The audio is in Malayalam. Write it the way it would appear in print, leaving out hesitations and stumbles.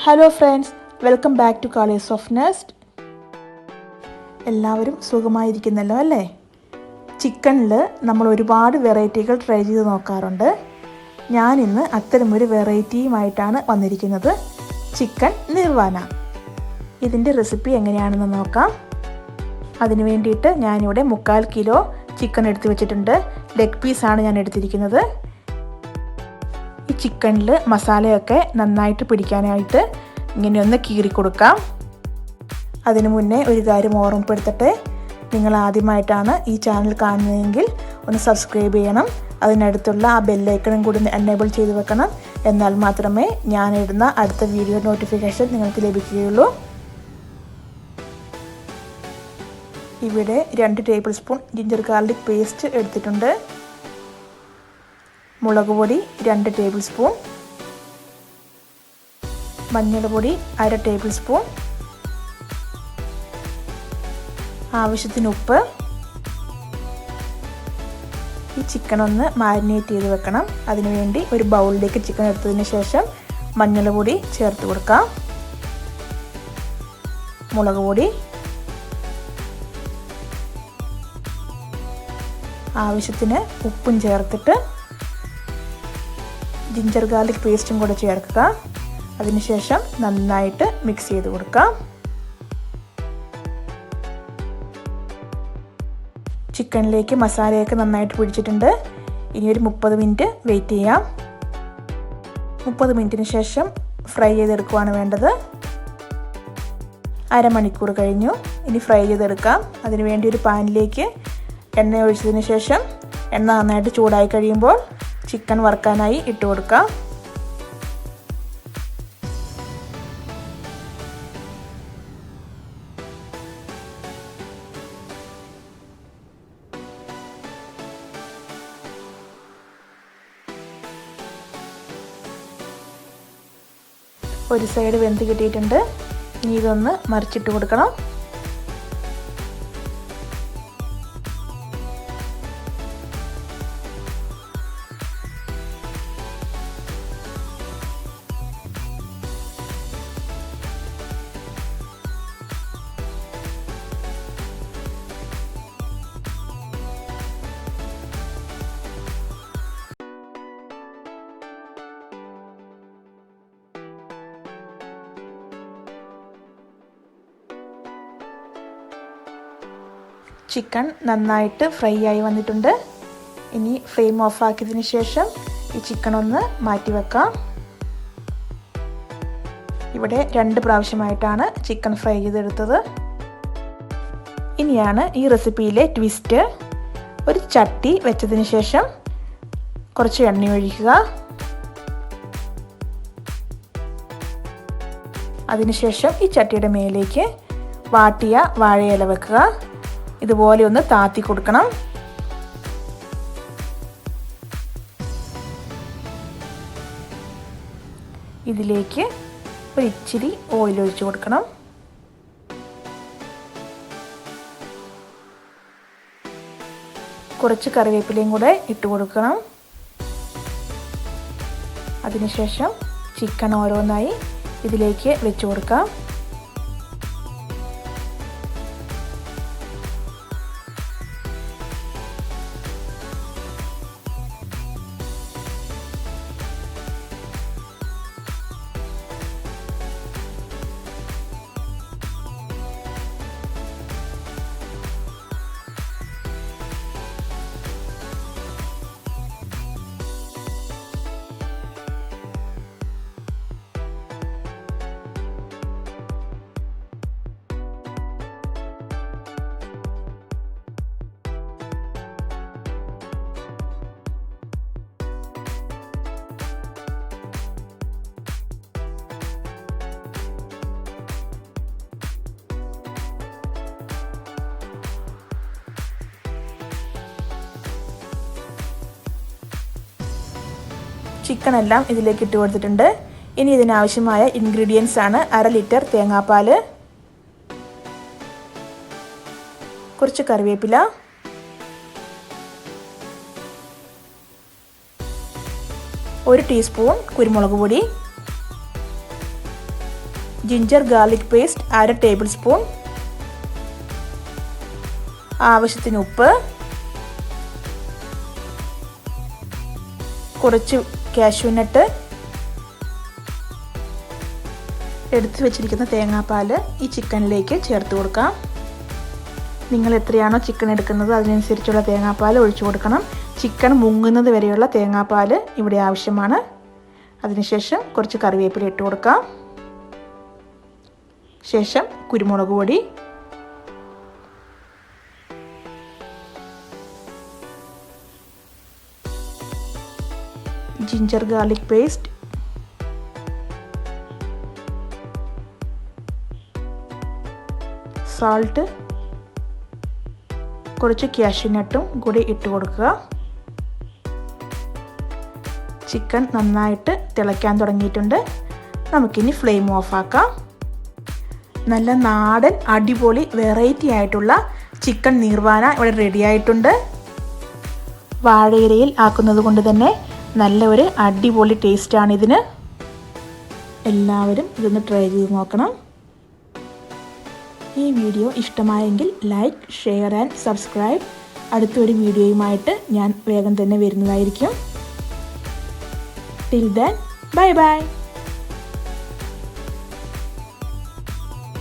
Hello friends, welcome back to Colours of Nest. എല്ലാവരും സുഖമായിരിക്കുന്നല്ലോ അല്ലേ? ചിക്കനിൽ നമ്മൾ ഒരുപാട് വെറൈറ്റികൾ ട്രൈ ചെയ്ത് നോക്കാറുണ്ട്. ഞാനിന്ന് അത്തരമൊരു വെറൈറ്റിയുമായിട്ടാണ് വന്നിരിക്കുന്നത്. Chicken nirvana. ഇതിൻ്റെ റെസിപ്പി എങ്ങനെയാണെന്ന് നോക്കാം. അതിന് വേണ്ടിയിട്ട് ഞാനിവിടെ 3/4 കിലോ ചിക്കൻ എടുത്ത് വെച്ചിട്ടുണ്ട്. ലെഗ് പീസാണ് ഞാൻ എടുത്തിരിക്കുന്നത്. ഈ ചിക്കനിൽ മസാലയൊക്കെ നന്നായിട്ട് പിടിക്കാനായിട്ട് ഇങ്ങനെയൊന്ന് കീറി കൊടുക്കാം. അതിനു മുന്നേ ഒരു കാര്യം ഓർമ്മപ്പെടുത്തട്ടെ, നിങ്ങൾ ആദ്യമായിട്ടാണ് ഈ ചാനൽ കാണുന്നതെങ്കിൽ ഒന്ന് സബ്സ്ക്രൈബ് ചെയ്യണം. അതിനടുത്തുള്ള ആ ബെല്ലൈക്കണും കൂടി എനേബിൾ ചെയ്ത് വെക്കണം. എന്നാൽ മാത്രമേ ഞാനിടുന്ന അടുത്ത വീഡിയോ നോട്ടിഫിക്കേഷൻ നിങ്ങൾക്ക് ലഭിക്കുകയുള്ളൂ. ഇവിടെ 2 table spoon ginger garlic paste എടുത്തിട്ടുണ്ട്. മുളക് പൊടി 2 ടേബിൾ സ്പൂൺ, മഞ്ഞൾപ്പൊടി 1/2 ടേബിൾ സ്പൂൺ, ആവശ്യത്തിന് ഉപ്പ്. ഈ ചിക്കൻ ഒന്ന് മാരിനേറ്റ് ചെയ്ത് വെക്കണം. അതിനുവേണ്ടി ഒരു ബൗളിലേക്ക് ചിക്കൻ എടുത്തതിന് ശേഷം മഞ്ഞൾപ്പൊടി ചേർത്ത് കൊടുക്കാം, മുളക് പൊടി, ആവശ്യത്തിന് ഉപ്പും ചേർത്തിട്ട് ജിഞ്ചർ ഗാർലിക് പേസ്റ്റും കൂടെ ചേർക്കുക. അതിനുശേഷം നന്നായിട്ട് മിക്സ് ചെയ്ത് കൊടുക്കാം. ചിക്കനിലേക്ക് മസാലയൊക്കെ നന്നായിട്ട് പിടിച്ചിട്ടുണ്ട്. ഇനി ഒരു 30 മിനിറ്റ് വെയിറ്റ് ചെയ്യാം. 30 മിനിറ്റിന് ശേഷം ഫ്രൈ ചെയ്തെടുക്കുകയാണ് വേണ്ടത്. അരമണിക്കൂർ കഴിഞ്ഞു. ഇനി ഫ്രൈ ചെയ്തെടുക്കാം. അതിനുവേണ്ടി ഒരു പാനിലേക്ക് എണ്ണ ഒഴിച്ചതിന് ശേഷം എണ്ണ നന്നായിട്ട് ചൂടായി കഴിയുമ്പോൾ ചിക്കൻ വറുക്കാനായി ഇട്ട് കൊടുക്കാം. ഒരു സൈഡ് വെന്ത് കിട്ടിയിട്ടുണ്ട്. ഇനി ഇതൊന്ന് മറിച്ചിട്ട് കൊടുക്കണം. ചിക്കൻ നന്നായിട്ട് ഫ്രൈ ആയി വന്നിട്ടുണ്ട്. ഇനി ഫ്ലെയിം ഓഫ് ആക്കിയതിന് ശേഷം ഈ ചിക്കൻ ഒന്ന് മാറ്റി വെക്കാം. ഇവിടെ 2 പ്രാവശ്യമായിട്ടാണ് ചിക്കൻ ഫ്രൈ ചെയ്തെടുത്തത്. ഇനിയാണ് ഈ റെസിപ്പിയിലെ ട്വിസ്റ്റ്. ഒരു ചട്ടി വെച്ചതിന് ശേഷം കുറച്ച് എണ്ണ ഒഴിക്കുക. അതിനുശേഷം ഈ ചട്ടിയുടെ മേലേക്ക് വാട്ടിയ വാഴയില വെക്കുക. ഇതുപോലെ ഒന്ന് താത്തി കൊടുക്കണം. ഇതിലേക്ക് ഒരു ഇച്ചിരി ഓയിൽ ഒഴിച്ചു കൊടുക്കണം. കുറച്ച് കറിവേപ്പിലയും കൂടെ ഇട്ട് കൊടുക്കണം. അതിനുശേഷം ചിക്കൻ ഓരോന്നായി ഇതിലേക്ക് വെച്ച് കൊടുക്കാം. ചിക്കൻ എല്ലാം ഇതിലേക്ക് ഇട്ട് കൊടുത്തിട്ടുണ്ട്. ഇനി ഇതിനാവശ്യമായ ഇൻഗ്രീഡിയൻസ് ആണ് 1/2 ലിറ്റർ തേങ്ങാപ്പാൽ, കുറച്ച് കറിവേപ്പില, 1 ടീസ്പൂൺ കുരുമുളക് പൊടി, ginger garlic paste 1/2 table spoon, ആവശ്യത്തിന് ഉപ്പ്, കുറച്ച് കാഷ്യൂനട്ട്, എടുത്തു വെച്ചിരിക്കുന്ന തേങ്ങാപ്പാൽ ഈ ചിക്കനിലേക്ക് ചേർത്ത് കൊടുക്കാം. നിങ്ങൾ എത്രയാണോ ചിക്കൻ എടുക്കുന്നത് അതിനനുസരിച്ചുള്ള തേങ്ങാപ്പാൽ ഒഴിച്ചു കൊടുക്കണം. ചിക്കൻ മുങ്ങുന്നത് വരെയുള്ള തേങ്ങാപ്പാൽ ഇവിടെ ആവശ്യമാണ്. അതിനുശേഷം കുറച്ച് കറിവേപ്പില ഇട്ട് കൊടുക്കാം. ശേഷം കുരുമുളക് പൊടി, ജിഞ്ചർ ഗാർലിക് പേസ്റ്റ്, സാൾട്ട്, കുറച്ച് കാഷ്യൂനട്ടും കൂടി ഇട്ട് കൊടുക്കുക. ചിക്കൻ നന്നായിട്ട് തിളയ്ക്കാൻ തുടങ്ങിയിട്ടുണ്ട്. നമുക്കിനി ഫ്ലെയിം ഓഫാക്കാം. നല്ല നാടൻ അടിപൊളി വെറൈറ്റി ആയിട്ടുള്ള ചിക്കൻ നീർവാന ഇവിടെ റെഡി ആയിട്ടുണ്ട്. വാഴയിലയിൽ ആക്കുന്നത് കൊണ്ട് തന്നെ നല്ല ഒരു അടിപൊളി ടേസ്റ്റാണ് ഇതിന്. എല്ലാവരും ഇതൊന്ന് ട്രൈ ചെയ്ത് നോക്കണം. ഈ വീഡിയോ ഇഷ്ടമായെങ്കിൽ ലൈക്ക്, ഷെയർ ആൻഡ് സബ്സ്ക്രൈബ്. അടുത്തൊരു വീഡിയോയുമായിട്ട് ഞാൻ വേഗം തന്നെ വരുന്നതായിരിക്കും. Till then, bye bye.